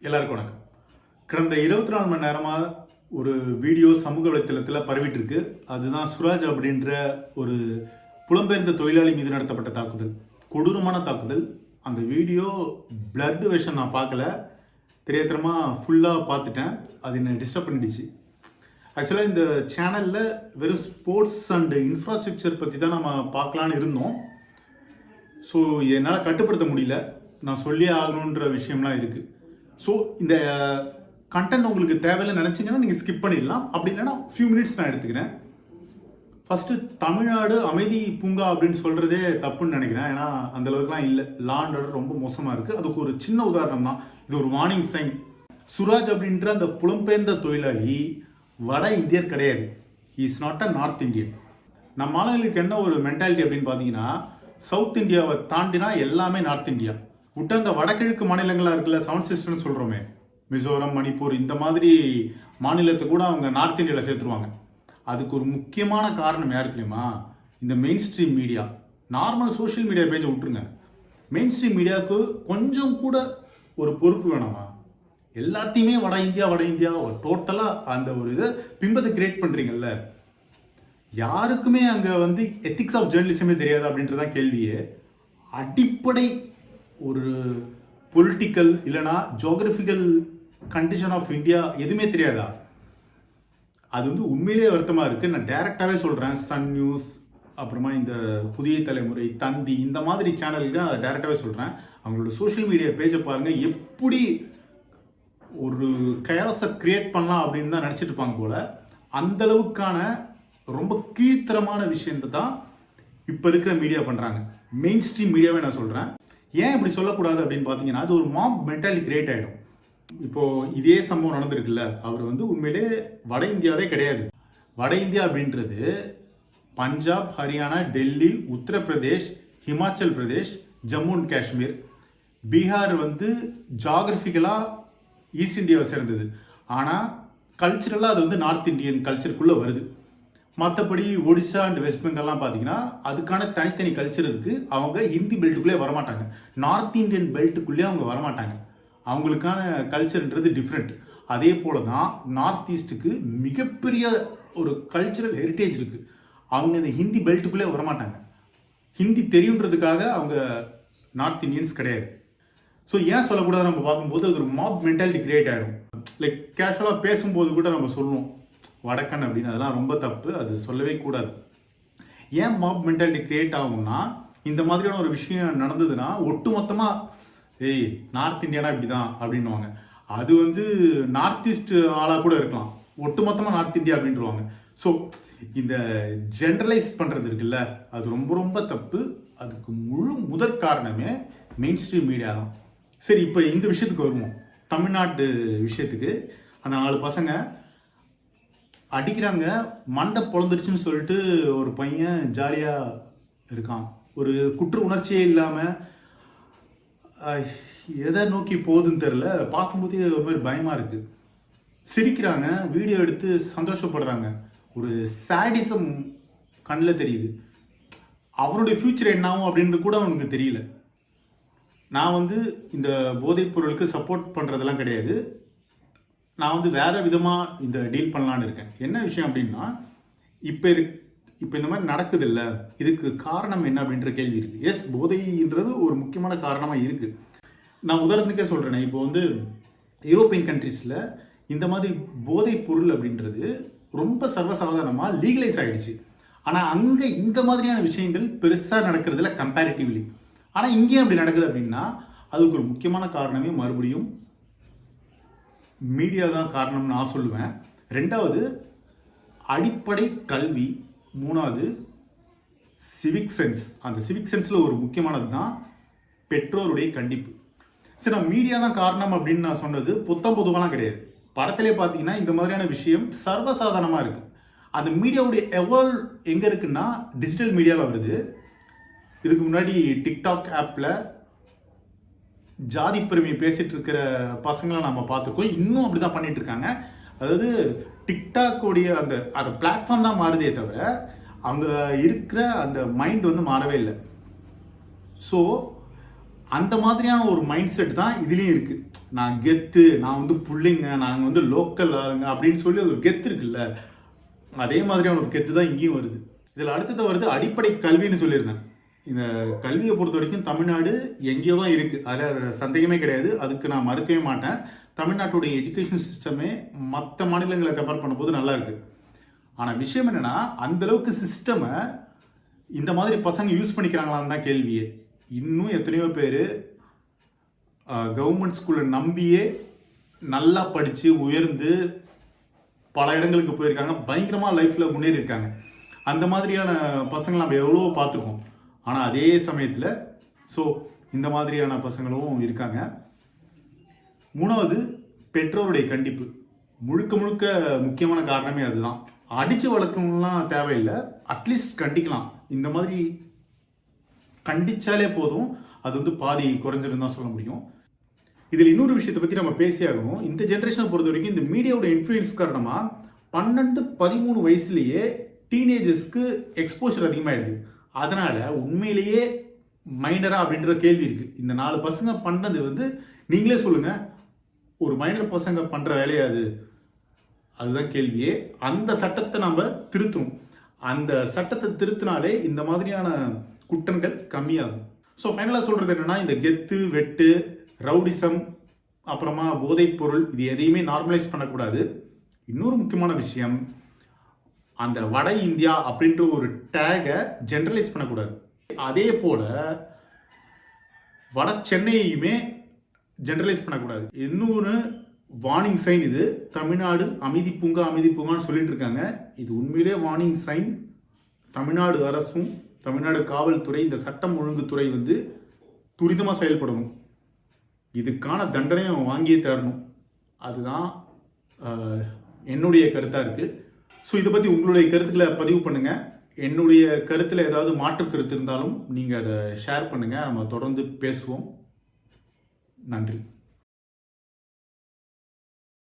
எல்லாருக்கும் வணக்கம். கடந்த 24 மணி நேரமாக ஒரு வீடியோ சமூக வலைத்தளத்தில் பரவிட்டு இருக்கு. அதுதான் சுராஜ் அப்படின்ற ஒரு புலம்பெயர்ந்த தொழிலாளி மீது நடத்தப்பட்ட தாக்குதல், கொடூரமான தாக்குதல். அந்த வீடியோ பிளட் வெர்ஷன் நான் பார்க்கல, தெரியாதனமாக ஃபுல்லாக பார்த்துட்டேன். அது என்னை டிஸ்டர்ப் பண்ணிடுச்சு. ஆக்சுவலாக இந்த சேனலில் வெறும் ஸ்போர்ட்ஸ் அண்ட் இன்ஃப்ராஸ்ட்ரக்சர் பற்றி தான் நம்ம பார்க்கலான்னு இருந்தோம். ஸோ என்னால் கட்டுப்படுத்த முடியல, நான் சொல்லியே ஆகணுன்ற விஷயம்லாம் இருக்குது. ஸோ இந்த கண்டென்ட் உங்களுக்கு தேவையில்லை நினச்சிங்கன்னா நீங்கள் ஸ்கிப் பண்ணிடலாம். அப்படி இல்லைன்னா ஃபியூ மினிட்ஸ் நான் எடுத்துக்கிறேன். ஃபஸ்ட்டு தமிழ்நாடு அமைதி பூங்கா அப்படின்னு சொல்கிறதே தப்புன்னு நினைக்கிறேன். ஏன்னா அந்தளவுக்குலாம் இல்லை, லா அண்ட் ஆர்டர் ரொம்ப மோசமாக இருக்குது. அதுக்கு ஒரு சின்ன உதாரணம் தான், இது ஒரு வார்னிங் சைன். சுராஜ் அப்படின்ற அந்த புலம்பெயர்ந்த தொழிலாளி வட இந்தியர் கிடையாது. Is not a north Indian. நம்ம ஆளுங்களுக்கு என்ன ஒரு மென்டாலிட்டி அப்படின்னு பார்த்தீங்கன்னா, சவுத் இந்தியாவை தாண்டினா எல்லாமே நார்த் இந்தியா. விட்டு அந்த வடகிழக்கு மாநிலங்களாக இருக்குல்ல, செவன் சிஸ்டர்னு சொல்கிறோமே, மிசோரம், மணிப்பூர், இந்த மாதிரி மாநிலத்தை கூட அவங்க நார்த் இந்தியாவில் சேர்த்துருவாங்க. அதுக்கு ஒரு முக்கியமான காரணம் யார் தெரியுமா? இந்த main stream media. Normal social media பேஜை விட்டுருங்க, மெயின் ஸ்ட்ரீம் மீடியாவுக்கு கொஞ்சம் கூட ஒரு பொறுப்பு வேணாமா? எல்லாத்தையுமே வட இந்தியா டோட்டலாக அந்த ஒரு இதை பிம்பத்தை கிரியேட் பண்ணுறீங்கல்ல. யாருக்குமே அங்கே வந்து எத்திக்ஸ் ஆஃப் ஜேர்னலிசமே தெரியாது அப்படின்றதான் கேள்வியே. அடிப்படை ஒரு பொலிட்டிக்கல் இல்லைனா ஜியோகிராஃபிக்கல் கண்டிஷன் ஆஃப் இந்தியா எதுவுமே தெரியாதா? அது வந்து உண்மையிலேயே வருத்தமாக இருக்குது. நான் டைரெக்டாகவே சொல்கிறேன், சன் நியூஸ், அப்புறமா இந்த புதிய தலைமுறை, தந்தி, இந்த மாதிரி சேனலுக்கு நான் டைரெக்டாகவே சொல்கிறேன். அவங்களோட சோஷியல் மீடியா பேஜை பாருங்கள், எப்படி ஒரு கயாஸை கிரியேட் பண்ணலாம் அப்படின்னு தான் நினச்சிட்டு இருப்பாங்க போல். அந்தளவுக்கான ரொம்ப கீழ்த்தரமான விஷயத்தை தான் இப்போ இருக்கிற மீடியா பண்ணுறாங்க. மெயின் ஸ்ட்ரீம் மீடியாவே நான் சொல்கிறேன். ஏன் இப்படி சொல்லக்கூடாது அப்படின்னு பார்த்தீங்கன்னா, அது ஒரு மாப் மென்டாலிட்டி கிரியேட் ஆகிடும். இப்போது இதே சம்பவம் நடந்திருக்குல்ல, அவர் வந்து உண்மையிலே வட இந்தியாவே கிடையாது. வட இந்தியா அப்படின்றது பஞ்சாப், ஹரியானா, டெல்லி, உத்தரப்பிரதேஷ், ஹிமாச்சல் பிரதேஷ், ஜம்மு அண்ட் காஷ்மீர், பீகார் வந்து ஜாகிரபிக்கலாக ஈஸ்ட் இந்தியாவை சேர்ந்தது. ஆனால் கல்ச்சுரலாக அது வந்து நார்த் இந்தியன் கல்ச்சருக்குள்ளே வருது. மற்றபடி ஒடிசா அண்ட் வெஸ்ட் பெங்கால்லாம் பார்த்தீங்கன்னா அதுக்கான தனித்தனி கல்ச்சர் இருக்குது. அவங்க ஹிந்தி பெல்ட்டுக்குள்ளே வரமாட்டாங்க, நார்த் இந்தியன் பெல்ட்டுக்குள்ளேயே அவங்க வரமாட்டாங்க. அவங்களுக்கான கல்ச்சர்ன்றது டிஃப்ரெண்ட். அதே போல தான் நார்த் ஈஸ்ட்டுக்கு மிகப்பெரிய ஒரு கல்ச்சரல் ஹெரிட்டேஜ் இருக்குது. அவங்க இந்த ஹிந்தி பெல்ட்டுக்குள்ளே வரமாட்டாங்க. ஹிந்தி தெரியுன்றதுக்காக அவங்க நார்த் இந்தியன்ஸ் கிடையாது. ஸோ ஏன் சொல்லக்கூடாது, நம்ம பார்க்கும்போது அது ஒரு மாப் மென்டாலிட்டி கிரியேட் ஆகிடும். லைக் கேஷுவலாக பேசும்போது கூட நம்ம சொல்லுவோம் வடக்கன் அப்படின்னு, அதெல்லாம் ரொம்ப தப்பு, அது சொல்லவே கூடாது. ஏன் மாப் மென்டாலிட்டி கிரியேட் ஆகும்னா, இந்த மாதிரியான ஒரு விஷயம் நடந்ததுன்னா ஒட்டுமொத்தமாக ஏய் நார்த் இந்தியானா இப்படி தான் அப்படின்வாங்க. அது வந்து நார்த் ஈஸ்ட் ஆளாக கூட இருக்கலாம், ஒட்டுமொத்தமாக நார்த் இந்தியா அப்படின்ட்டுருவாங்க. ஸோ இந்த ஜென்ரலைஸ் பண்ணுறது இருக்குல்ல, அது ரொம்ப ரொம்ப தப்பு. அதுக்கு முதற் காரணமே மெயின் ஸ்ட்ரீம் மீடியா தான். சரி, இப்போ இந்த விஷயத்துக்கு வருவோம், தமிழ்நாட்டு விஷயத்துக்கு. அந்த 4 பசங்க அடிக்கிறாங்க, மண்டை பொழந்துருச்சுன்னு சொல்லிட்டு ஒரு பையன் ஜாலியாக இருக்கான், ஒரு குற்ற உணர்ச்சியே இல்லாமல். எதை நோக்கி போகுதுன்னு தெரில, பார்க்கும்போதே ஒரு மாதிரி பயமாக இருக்குது. சிரிக்கிறாங்க, வீடியோ எடுத்து சந்தோஷப்படுறாங்க. ஒரு சாடிசம் கண்ணில் தெரியுது. அவனுடைய ஃப்யூச்சர் என்ன ஆகும் அப்படின்றது கூட அவனுக்கு தெரியல. நான் வந்து இந்த போதைப் பொருளுக்கு சப்போர்ட் பண்ணுறதெல்லாம் கிடையாது. நான் வந்து வேறு விதமாக இந்த டீல் பண்ணலான்னு இருக்கேன். என்ன விஷயம் அப்படின்னா, இப்போ இந்த மாதிரி நடக்குது இல்லை, இதுக்கு காரணம் என்ன அப்படின்ற கேள்வி இருக்குது. எஸ், போதைன்றது ஒரு முக்கியமான காரணமாக இருக்குது. நான் உதாரணத்துக்கே சொல்கிறேன், இப்போ வந்து யூரோப்பியன் கண்ட்ரீஸில் இந்த மாதிரி போதைப் பொருள் அப்படின்றது ரொம்ப சர்வசாதாரணமாக லீகலைஸ் ஆகிடுச்சு. ஆனால் அங்கே இந்த மாதிரியான விஷயங்கள் பெருசாக நடக்கிறதுல கம்பேரிட்டிவ்லி. ஆனால் இங்கேயும் அப்படி நடக்குது அப்படின்னா அதுக்கு ஒரு முக்கியமான காரணமே மறுபடியும் மீடியா தான் காரணம்னு நான் சொல்லுவேன். 2வது அடிப்படை கல்வி, 3வது சிவிக் சென்ஸ். அந்த சிவிக் சென்ஸில் ஒரு முக்கியமானது தான் பெற்றோருடைய கண்டிப்பு. சரி, நான் மீடியா தான் காரணம் அப்படின்னு நான் சொன்னது பொதுவாலாம் கிடையாது. படத்திலே பார்த்தீங்கன்னா இந்த மாதிரியான விஷயம் சர்வசாதாரணமாக இருக்குது. அந்த மீடியாவுடைய எவால்வ் எங்கே இருக்குன்னா டிஜிட்டல் மீடியாவில் வருது. இதுக்கு முன்னாடி டிக்டாக் ஆப்பில் ஜாதி பெருமையை பேசிகிட்டு இருக்கிற பசங்களை நம்ம பார்த்துருக்கோம். இன்னும் அப்படி தான் பண்ணிகிட்டு இருக்காங்க. அதாவது டிக்டாக்குடைய அந்த பிளாட்ஃபார்ம் தான் மாறுதே தவிர அவங்க இருக்கிற அந்த மைண்ட் வந்து மாறவே இல்லை. ஸோ அந்த மாதிரியான ஒரு மைண்ட் செட் தான் இதுலேயும் இருக்குது. நான் கெத்து, நான் வந்து புள்ளைங்க, நாங்கள் வந்து லோக்கல் ஆளுங்க அப்படின்னு சொல்லி ஒரு கெத்து இருக்குல்ல, அதே மாதிரியான ஒரு கெத்து தான் இங்கேயும் வருது. இதில் அடுத்தது வருது அடிப்படை கல்வின்னு சொல்லியிருந்தேன். இந்த கல்வியை பொறுத்த வரைக்கும் தமிழ்நாடு எங்கேயோ தான் இருக்குது, அதில் சந்தேகமே கிடையாது, அதுக்கு நான் மறுக்கவே மாட்டேன். தமிழ்நாட்டுடைய எஜுகேஷன் சிஸ்டமே மற்ற மாநிலங்களை கம்பேர் பண்ணும்போது நல்லா இருக்குது. ஆனால் விஷயம் என்னென்னா, அந்தளவுக்கு சிஸ்டமை இந்த மாதிரி பசங்க யூஸ் பண்ணிக்கிறாங்களான்னு தான் கேள்வியே. இன்னும் எத்தனையோ பேர் கவர்மெண்ட் ஸ்கூலை நம்பியே நல்லா படித்து உயர்ந்து பல இடங்களுக்கு போயிருக்காங்க, பயங்கரமாக லைஃப்பில் முன்னேறி இருக்காங்க. அந்த மாதிரியான பசங்களை நம்ம எவ்வளோ பார்த்துருக்கோம். ஆனால் அதே சமயத்தில் இந்த மாதிரியான பசங்களும் இருக்காங்க. மூணாவது, பெற்றோருடைய கண்டிப்பு. முழுக்க முழுக்க முக்கியமான காரணமே அதுதான். அடித்து வளர்க்கணும்லாம் தேவையில்லை, அட்லீஸ்ட் கண்டிக்கலாம். இந்த மாதிரி கண்டிச்சாலே போதும், அது வந்து பாதி குறைஞ்சிருந்து தான் சொல்ல முடியும். இதில் இன்னொரு விஷயத்தை பற்றி நம்ம பேசியாகணும். இந்த ஜென்ரேஷனை பொறுத்த வரைக்கும் இந்த மீடியாவோட இன்ஃப்ளூயன்ஸ் காரணமாக 12-13 வயசுலேயே டீனேஜர்ஸ்க்கு எக்ஸ்போஷர் அதிகமாகிடுது. அதனால் உண்மையிலேயே மைனரா அப்படின்ற கேள்வி இருக்குது. இந்த 4 பசங்க பண்ணது வந்து நீங்களே சொல்லுங்கள், ஒரு மைனர் பசங்க பண்ணுற வேலையாது? அதுதான் கேள்வியே. அந்த சட்டத்தை நம்ம திருத்தணும். அந்த சட்டத்தை திருத்தினாலே இந்த மாதிரியான குற்றங்கள் கம்மியாகும். ஃபைனலாக சொல்கிறது என்னென்னா, இந்த கெத்து, வெட்டு, ரவுடிசம், அப்புறமா போதைப் பொருள், இது எதையுமே நார்மலைஸ் பண்ணக்கூடாது. இன்னொரு முக்கியமான விஷயம், அந்த வட இந்தியா அப்படின்ற ஒரு டேகை ஜென்ரலைஸ் பண்ணக்கூடாது. அதே போல் வட சென்னையுமே ஜென்ரலைஸ் பண்ணக்கூடாது. இன்னொன்று வார்னிங் சைன், இது தமிழ்நாடு அமைதி பூங்கா அமைதி பூங்கான்னு சொல்லிட்டு இருக்காங்க. இது உண்மையிலே வார்னிங் சைன். தமிழ்நாடு அரசும் தமிழ்நாடு காவல்துறை, இந்த சட்டம் ஒழுங்கு துறை வந்து துரிதமாக செயல்படணும். இதுக்கான தண்டனையை வாங்கியே தரணும். அதுதான் என்னுடைய கருத்தாக இருக்குது. இதை பற்றி உங்களுடைய கருத்துக்களை பதிவு பண்ணுங்கள். என்னுடைய கருத்தில் ஏதாவது மாற்று கருத்து இருந்தாலும் நீங்கள் அதை ஷேர் பண்ணுங்கள். நம்ம தொடர்ந்து பேசுவோம். நன்றி.